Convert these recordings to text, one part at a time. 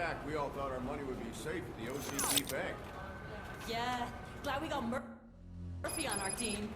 back, we all thought our money would be safe at the OCP bank. Yeah, glad we got Murphy on our team.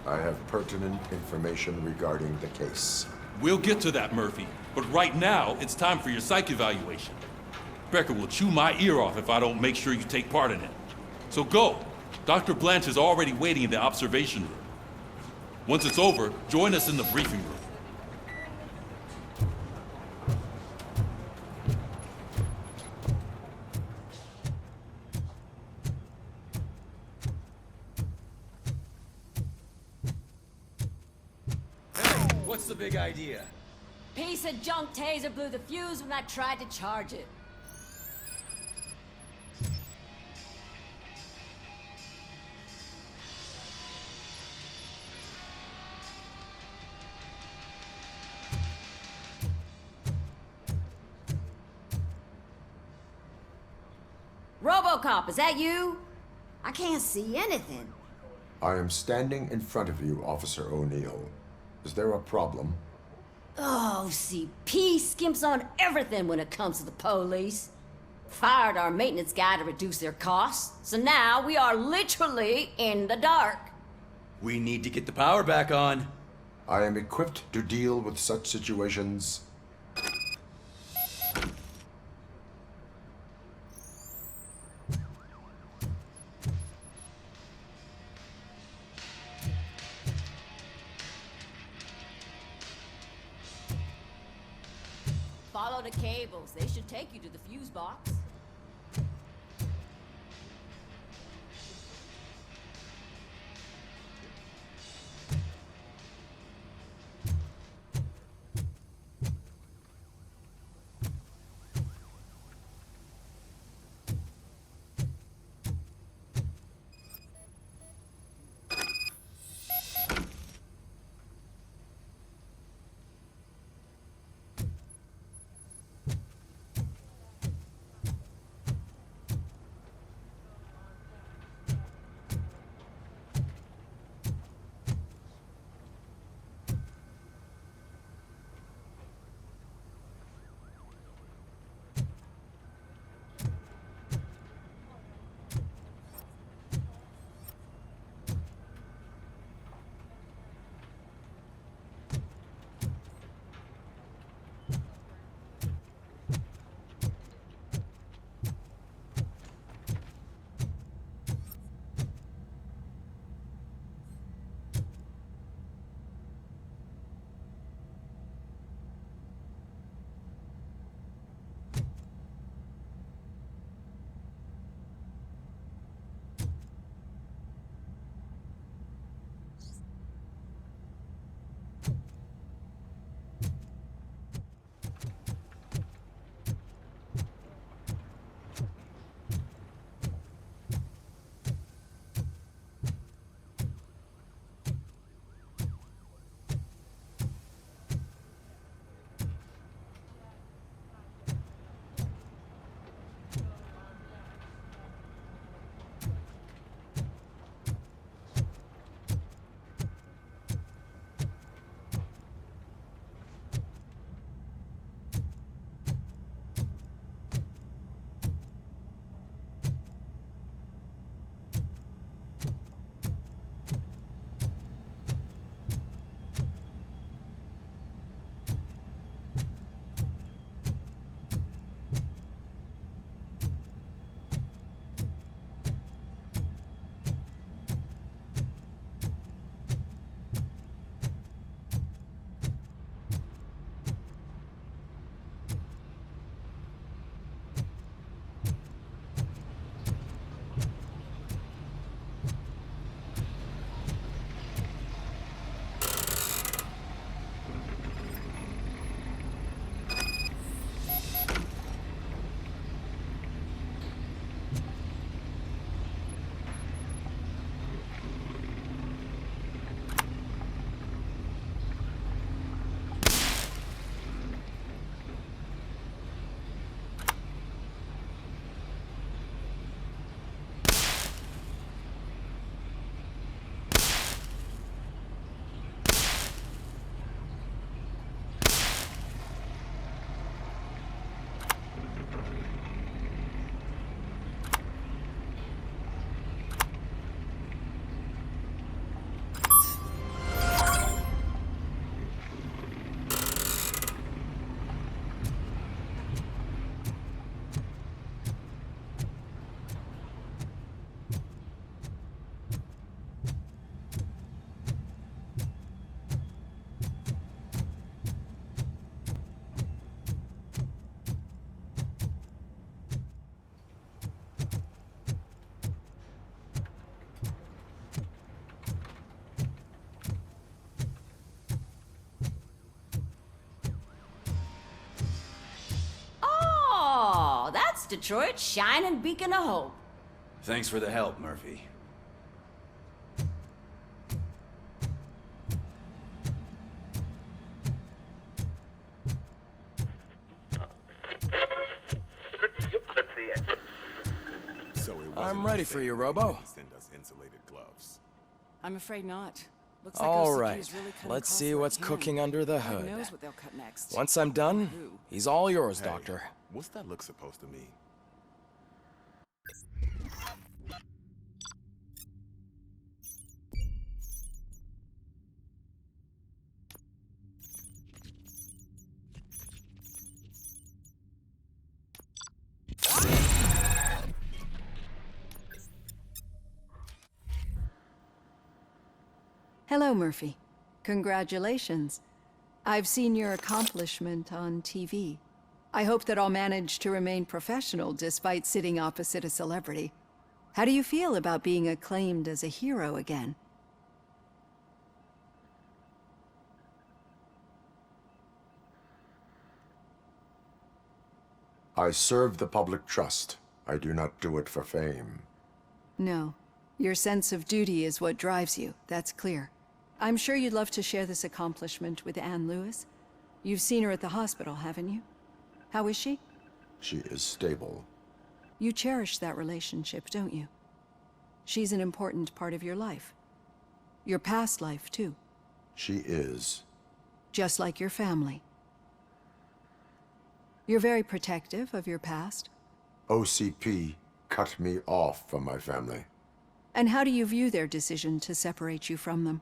I have pertinent information regarding the case. We'll get to that, Murphy. But right now, it's time for your psych evaluation. Becker will chew my ear off if I don't make sure you take part in it. So go. Dr. Blanche is already waiting in the observation room. Once it's over, join us in the briefing room. What's the big idea? Piece of junk taser blew the fuse when I tried to charge it. Robocop, is that you? I can't see anything. I am standing in front of you, Officer O'Neill. Is there a problem? Oh, CP skimps on everything when it comes to the police. Fired our maintenance guy to reduce their costs, so now we are literally in the dark. We need to get the power back on. I am equipped to deal with such situations. Follow the cables. They should take you to the fuse box. us, Detroit's shining beacon of hope. Thanks for the help, Murphy. I'm ready for you, Robo. Send us insulated gloves. I'm afraid not. Looks like All OCP right, is really cutting let's across see the what's hand. cooking under the God hood. knows what they'll cut next. Once I'm done, he's all yours, Hey, Doctor. what's that look supposed to mean? Hello, Murphy. Congratulations. I've seen your accomplishment on TV. I hope that I'll manage to remain professional despite sitting opposite a celebrity. How do you feel about being acclaimed as a hero again? I serve the public trust. I do not do it for fame. No. Your sense of duty is what drives you, that's clear. I'm sure you'd love to share this accomplishment with Anne Lewis. You've seen her at the hospital, haven't you? How is she? She is stable. You cherish that relationship, don't you? She's an important part of your life. Your past life, too. She is. Just like your family. You're very protective of your past. OCP cut me off from my family. And how do you view their decision to separate you from them?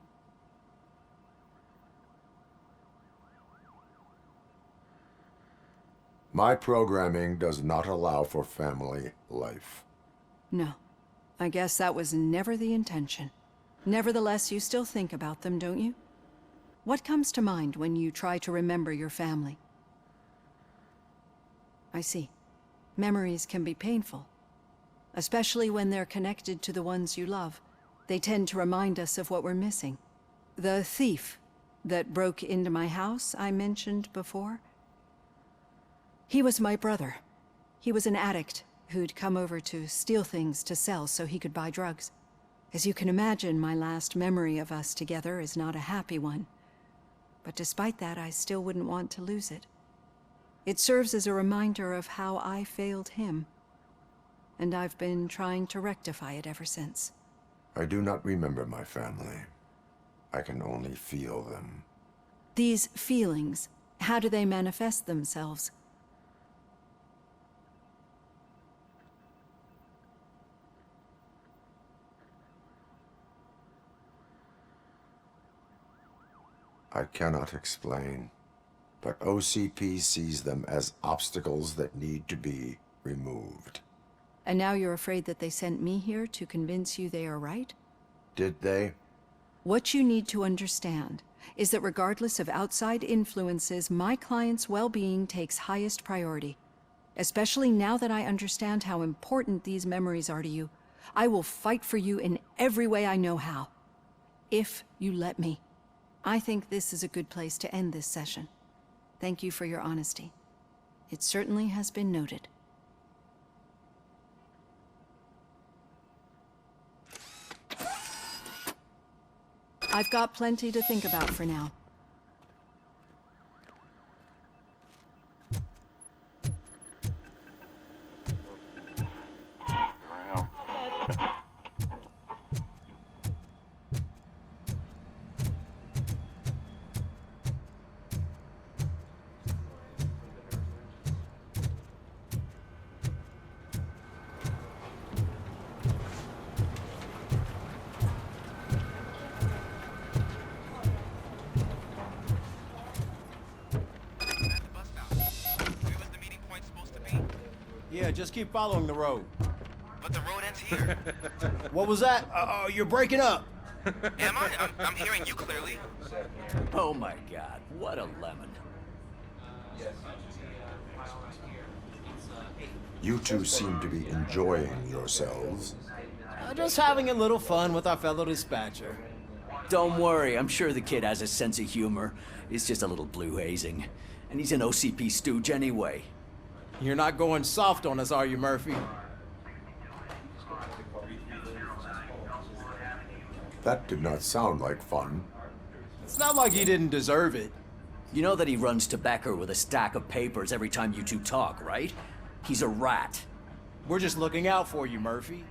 My programming does not allow for family life. No. I guess that was never the intention. Nevertheless, you still think about them, don't you? What comes to mind when you try to remember your family? I see. Memories can be painful. Especially when they're connected to the ones you love. They tend to remind us of what we're missing. The thief that broke into my house I mentioned before? He was my brother. He was an addict who'd come over to steal things to sell so he could buy drugs. As you can imagine, my last memory of us together is not a happy one. But despite that, I still wouldn't want to lose it. It serves as a reminder of how I failed him. And I've been trying to rectify it ever since. I do not remember my family. I can only feel them. These feelings, how do they manifest themselves? I cannot explain, but OCP sees them as obstacles that need to be removed. And now you're afraid that they sent me here to convince you they are right? Did they? What you need to understand is that regardless of outside influences, my client's well-being takes highest priority. Especially now that I understand how important these memories are to you, I will fight for you in every way I know how. If you let me. I think this is a good place to end this session. Thank you for your honesty. It certainly has been noted. I've got plenty to think about for now. Yeah, just keep following the road. But the road ends here. What was that? Oh, you're breaking up. Am I? I'm hearing you clearly. Oh my god, what a lemon. You two seem to be enjoying yourselves. Just having a little fun with our fellow dispatcher. Don't worry, I'm sure the kid has a sense of humor. He's just a little blue hazing. And he's an OCP stooge anyway. You're not going soft on us, are you, Murphy? That did not sound like fun. It's not like you didn't deserve it. You know that he runs to Becker with a stack of papers every time you two talk, right? He's a rat. We're just looking out for you, Murphy.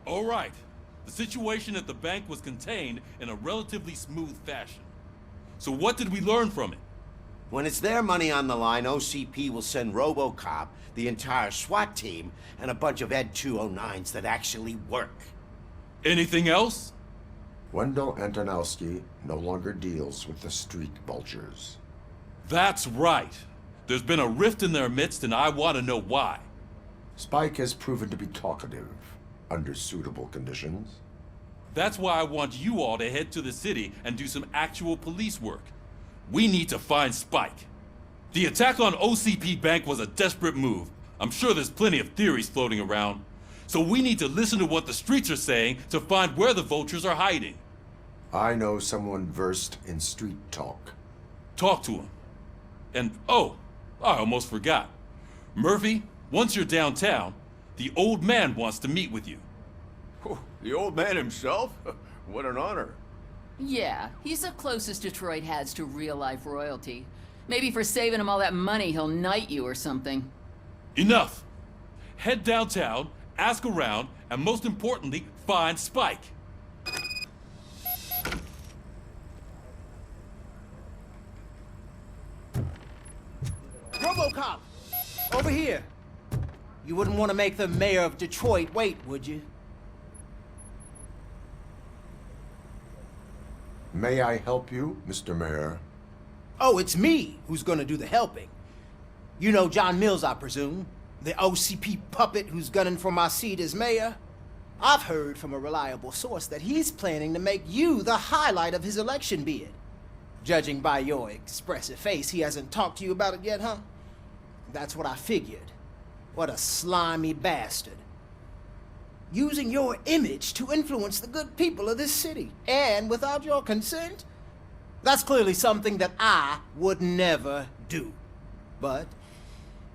All right. The situation at the bank was contained in a relatively smooth fashion. So what did we learn from it? When it's their money on the line, OCP will send Robocop, the entire SWAT team, and a bunch of Ed 209s that actually work. Anything else? Wendell Antonowski no longer deals with the street vultures. That's right. There's been a rift in their midst, and I want to know why. Spike has proven to be talkative under suitable conditions. That's why I want you all to head to the city and do some actual police work. We need to find Spike. The attack on OCP Bank was a desperate move. I'm sure there's plenty of theories floating around. So we need to listen to what the streets are saying to find where the vultures are hiding. I know someone versed in street talk. Talk to him. And, oh, I almost forgot. Murphy, once you're downtown, the old man wants to meet with you. The old man himself? What an honor. Yeah, he's the closest Detroit has to real-life royalty. Maybe for saving him all that money, he'll knight you or something. Enough! Head downtown, ask around, and most importantly, find Spike. Robocop! Over here! You wouldn't want to make the mayor of Detroit wait, would you? May I help you, Mr. Mayor? Oh, it's me who's gonna do the helping. You know John Mills, I presume? The OCP puppet who's gunning for my seat as mayor? I've heard from a reliable source that he's planning to make you the highlight of his election bid. Judging by your expressive face, he hasn't talked to you about it yet, huh? That's what I figured. What a slimy bastard. Using your image to influence the good people of this city, and without your consent? That's clearly something that I would never do. But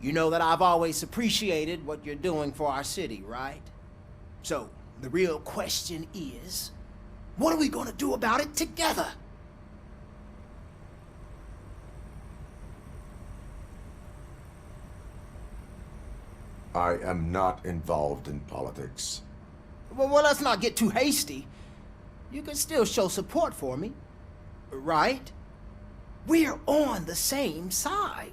you know that I've always appreciated what you're doing for our city, right? So, the real question is, what are we gonna do about it together? I am not involved in politics. Well, let's not get too hasty. You can still show support for me, right? We're on the same side.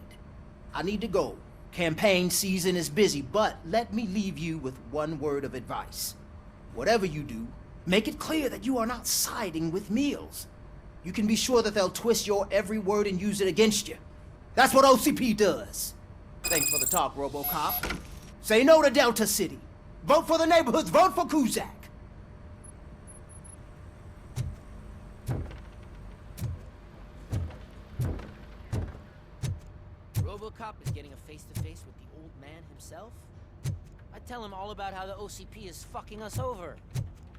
I need to go. Campaign season is busy, but let me leave you with one word of advice. Whatever you do, make it clear that you are not siding with Mills. You can be sure that they'll twist your every word and use it against you. That's what OCP does. Thanks for the talk, Robocop. Say no to Delta City. Vote for the neighborhoods. Vote for Kuzak. Robocop is getting a face-to-face with the old man himself? I'd tell him all about how the OCP is fucking us over.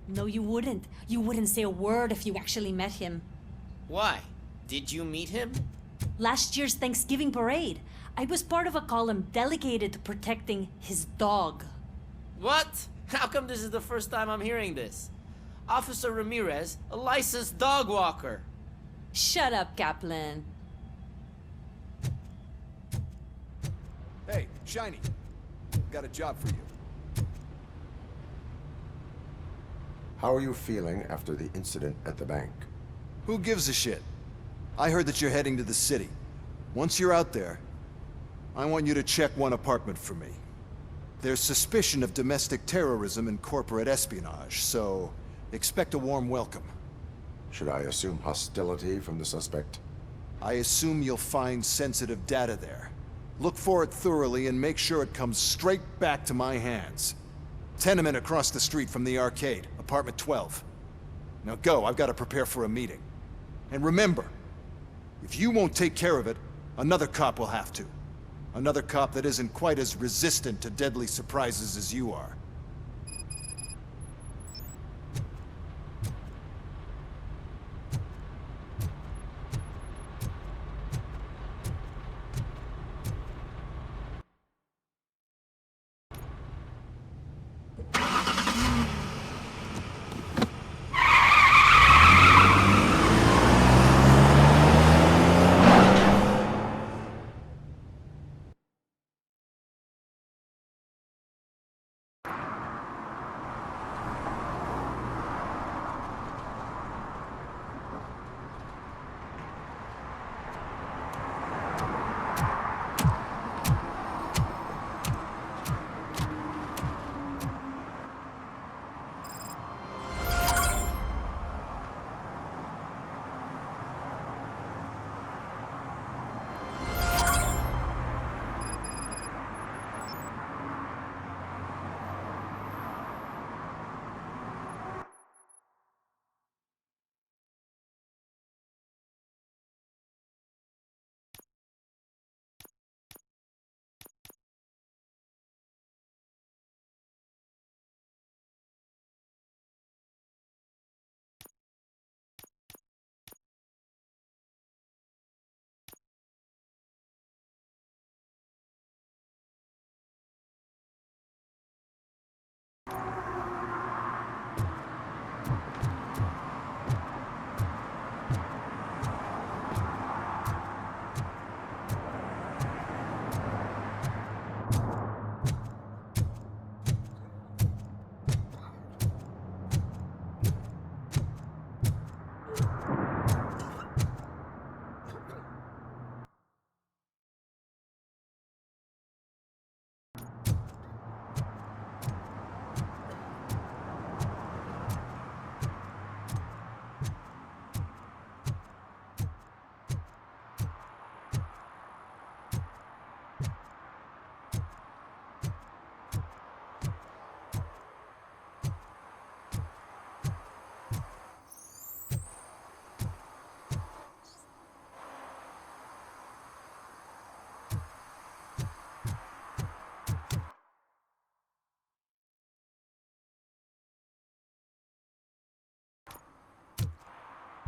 No, you wouldn't. You wouldn't say a word if you actually met him. Why? Did you meet him? Last year's Thanksgiving parade, I was part of a column delegated to protecting his dog. What? How come this is the first time I'm hearing this? Officer Ramirez, a licensed dog walker. Shut up, Kaplan. Hey, Shiny. Got a job for you. How are you feeling after the incident at the bank? Who gives a shit? I heard that you're heading to the city. Once you're out there, I want you to check one apartment for me. There's suspicion of domestic terrorism and corporate espionage, so expect a warm welcome. Should I assume hostility from the suspect? I assume you'll find sensitive data there. Look for it thoroughly and make sure it comes straight back to my hands. Tenement across the street from the arcade, apartment 12. Now go, I've got to prepare for a meeting. And remember, if you won't take care of it, another cop will have to. Another cop that isn't quite as resistant to deadly surprises as you are.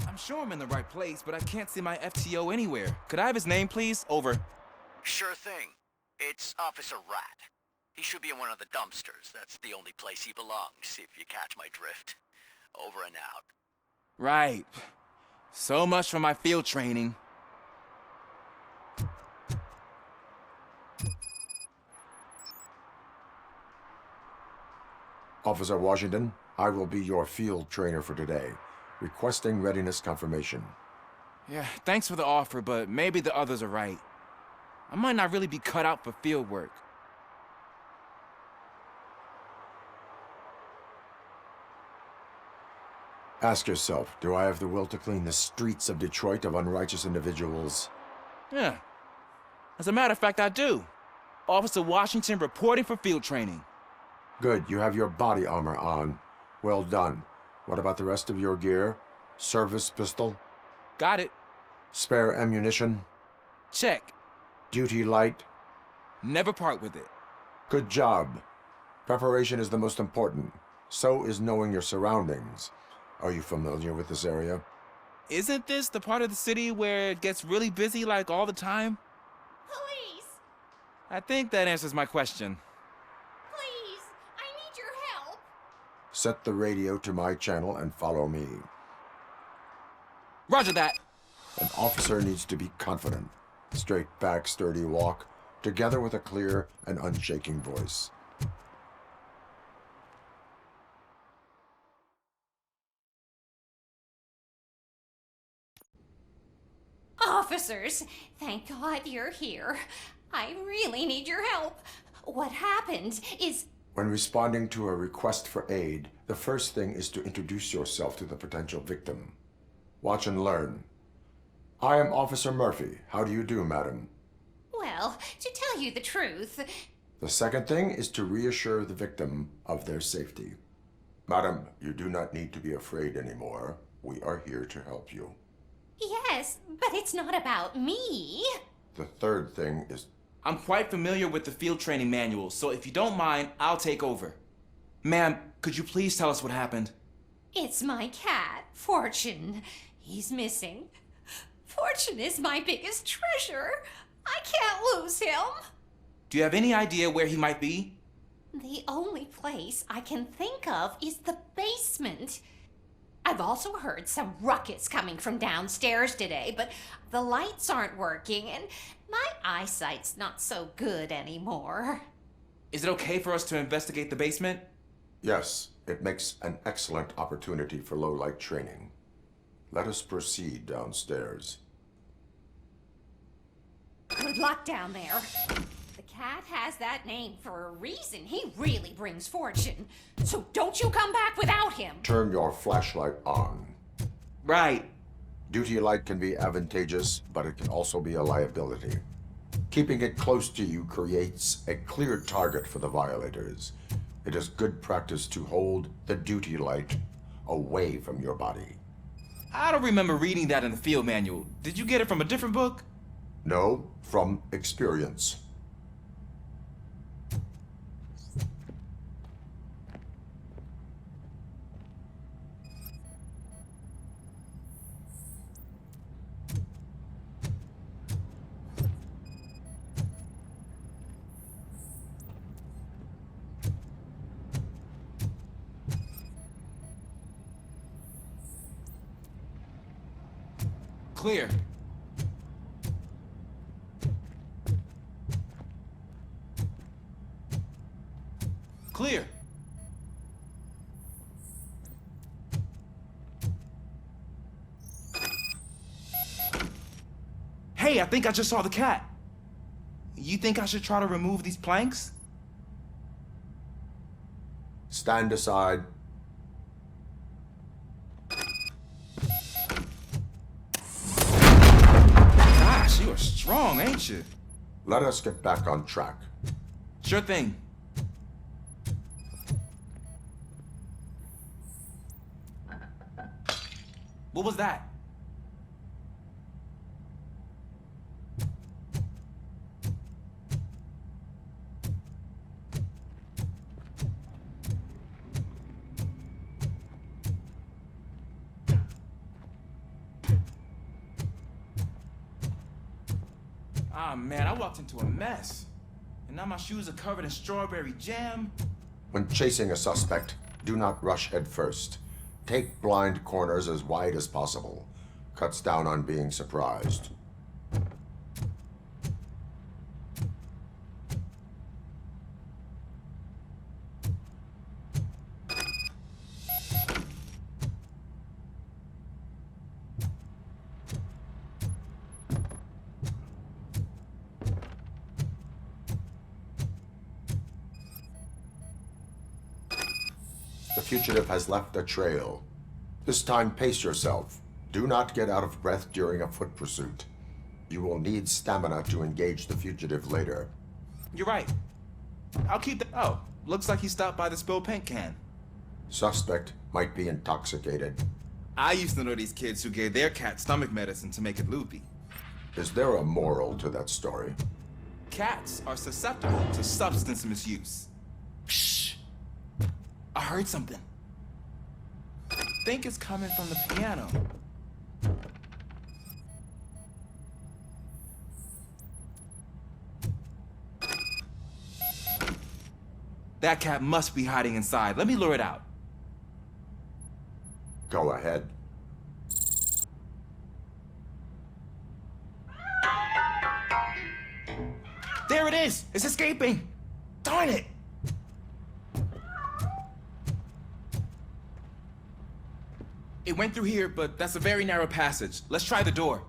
I'm sure I'm in the right place, but I can't see my FTO anywhere. Could I have his name, please? Over. Sure thing. It's Officer Rat. He should be in one of the dumpsters. That's the only place he belongs, if you catch my drift. Over and out. Right. So much for my field training. Officer Washington, I will be your field trainer for today. Requesting readiness confirmation. Yeah, thanks for the offer, but maybe the others are right. I might not really be cut out for field work. Ask yourself, do I have the will to clean the streets of Detroit of unrighteous individuals? Yeah. As a matter of fact, I do. Officer Washington reporting for field training. Good, you have your body armor on. Well done. What about the rest of your gear? Service pistol? Got it. Spare ammunition? Check. Duty light? Never part with it. Good job. Preparation is the most important. So is knowing your surroundings. Are you familiar with this area? Isn't this the part of the city where it gets really busy like all the time? Police! I think that answers my question. Please! I need your help! Set the radio to my channel and follow me. Roger that. An officer needs to be confident. Straight back, sturdy walk, together with a clear and unshaking voice. Officers, thank God you're here. I really need your help. What happened is... When responding to a request for aid, the first thing is to introduce yourself to the potential victim. Watch and learn. I am Officer Murphy. How do you do, madam? Well, to tell you the truth... The second thing is to reassure the victim of their safety. Madam, you do not need to be afraid anymore. We are here to help you. Yes, but it's not about me. The third thing is... I'm quite familiar with the field training manual, so if you don't mind, I'll take over. Ma'am, could you please tell us what happened? It's my cat, Fortune. He's missing. Fortune is my biggest treasure. I can't lose him. Do you have any idea where he might be? The only place I can think of is the basement. I've also heard some ruckus coming from downstairs today, but the lights aren't working and my eyesight's not so good anymore. Is it okay for us to investigate the basement? Yes, it makes an excellent opportunity for low-light training. Let us proceed downstairs. Good luck down there. The cat has that name for a reason. He really brings fortune. So don't you come back without him. Turn your flashlight on. Right. Duty light can be advantageous, but it can also be a liability. Keeping it close to you creates a clear target for the violators. It is good practice to hold the duty light away from your body. I don't remember reading that in the field manual. Did you get it from a different book? No, from experience. Clear. Clear. Hey, I think I just saw the cat. You think I should try to remove these planks? Stand aside. Gosh, you are strong, ain't you? Let us get back on track. Sure thing. What was that? Ah, man, I walked into a mess. And now my shoes are covered in strawberry jam. When chasing a suspect, do not rush head first. Take blind corners as wide as possible. Cuts down on being surprised. The fugitive has left a trail. This time, pace yourself. Do not get out of breath during a foot pursuit. You will need stamina to engage the fugitive later. You're right. I'll keep that. Oh, looks like he stopped by the spilled paint can. Suspect might be intoxicated. I used to know these kids who gave their cat stomach medicine to make it loopy. Is there a moral to that story? Cats are susceptible to substance misuse. Shh! I heard something. I think it's coming from the piano. That cat must be hiding inside. Let me lure it out. Go ahead. There it is! It's escaping! Darn it! It went through here, but that's a very narrow passage. Let's try the door.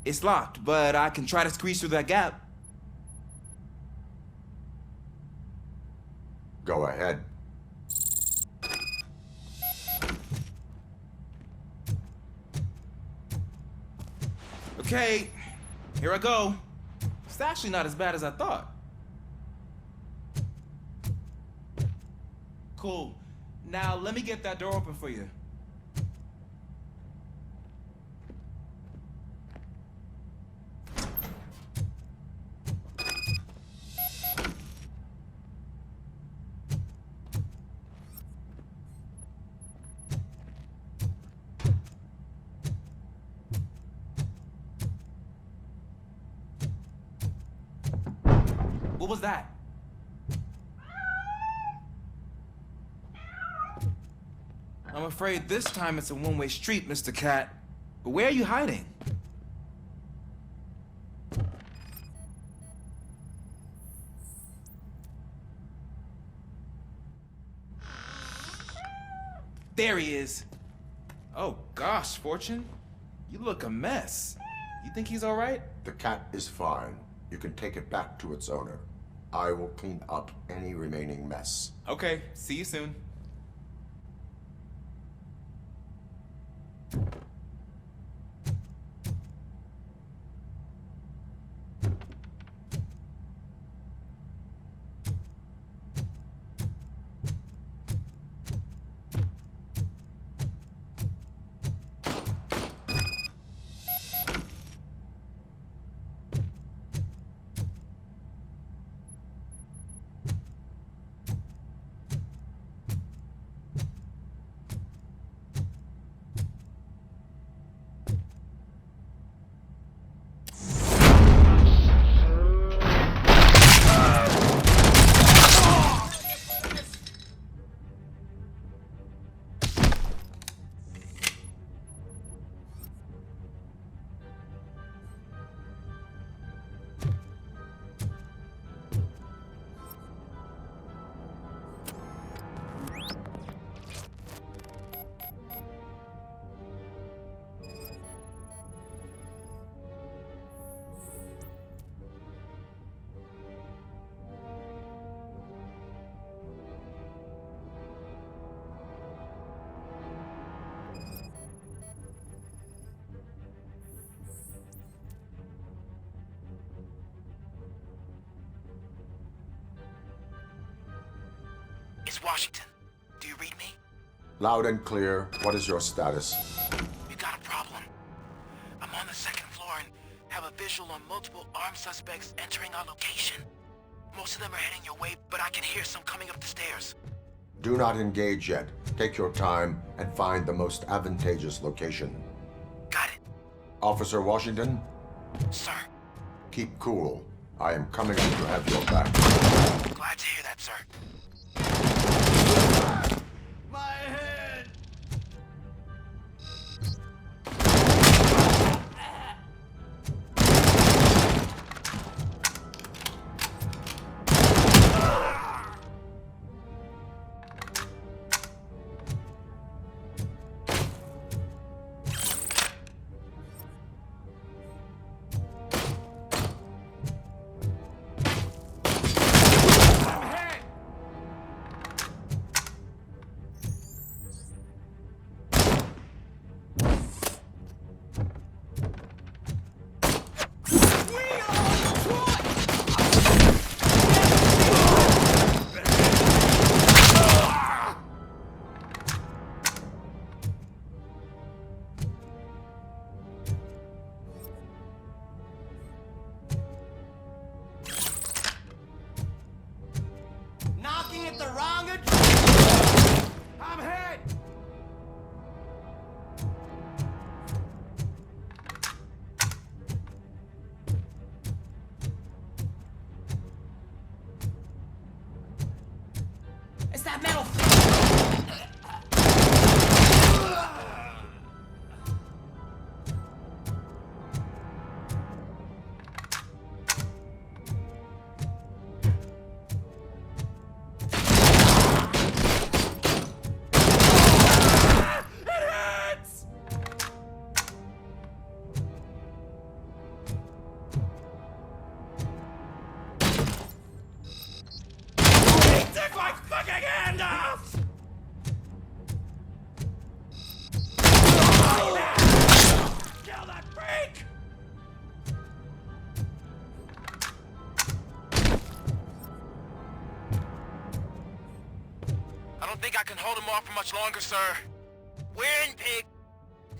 It's locked, but I can try to squeeze through that gap. Go ahead. Okay, here I go. It's actually not as bad as I thought. Cool. Now let me get that door open for you. What was that? I'm afraid this time it's a one-way street, Mr. Cat. But where are you hiding? There he is. Oh gosh, Fortune. You look a mess. You think he's all right? The cat is fine. You can take it back to its owner. I will clean up any remaining mess. Okay, see you soon. It's Washington. Do you read me? Loud and clear. What is your status? We got a problem. I'm on the second floor and have a visual on multiple armed suspects entering our location. Most of them are heading your way, but I can hear some coming up the stairs. Do not engage yet. Take your time and find the most advantageous location. Got it. Officer Washington, Sir. keep cool. I am coming to have your back. Glad to hear that, sir. My head! Knocking at the wrong address. I'm hit. It's that metal. Take my fucking hand off! Kill that freak! I don't think I can hold him off for much longer, sir. We're in, pig.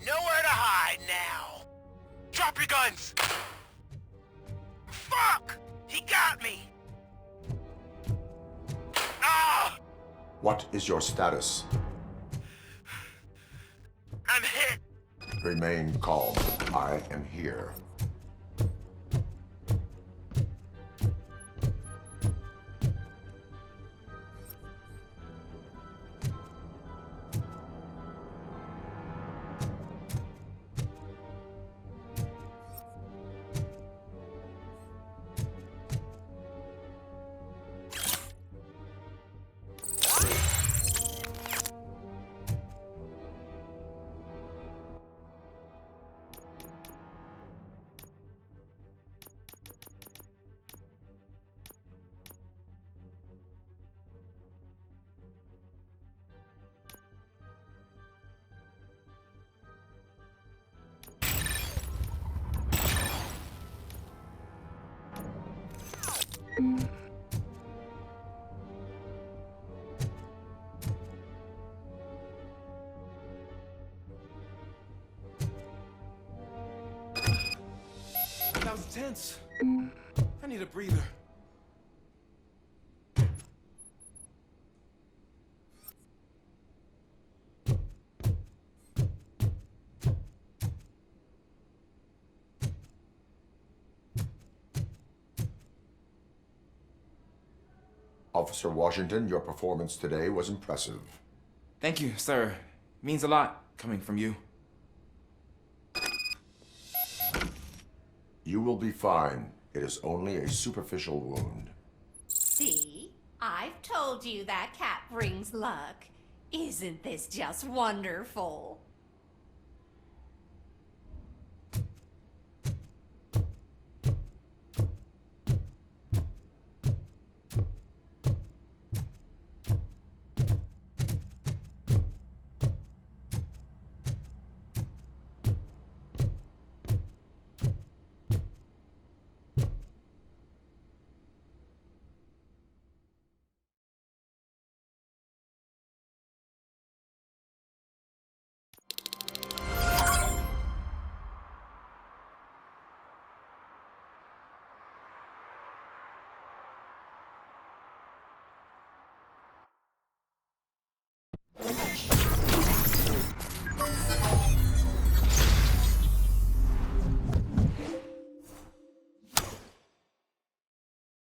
Nowhere to hide now. Drop your guns! Fuck! He got me! Ah! What is your status? I'm hit! Remain calm. I am here. That was tense. I need a breather. Officer Washington, your performance today was impressive. Thank you, sir. Means a lot coming from you. You will be fine. It is only a superficial wound. See? I've told you that cat brings luck. Isn't this just wonderful?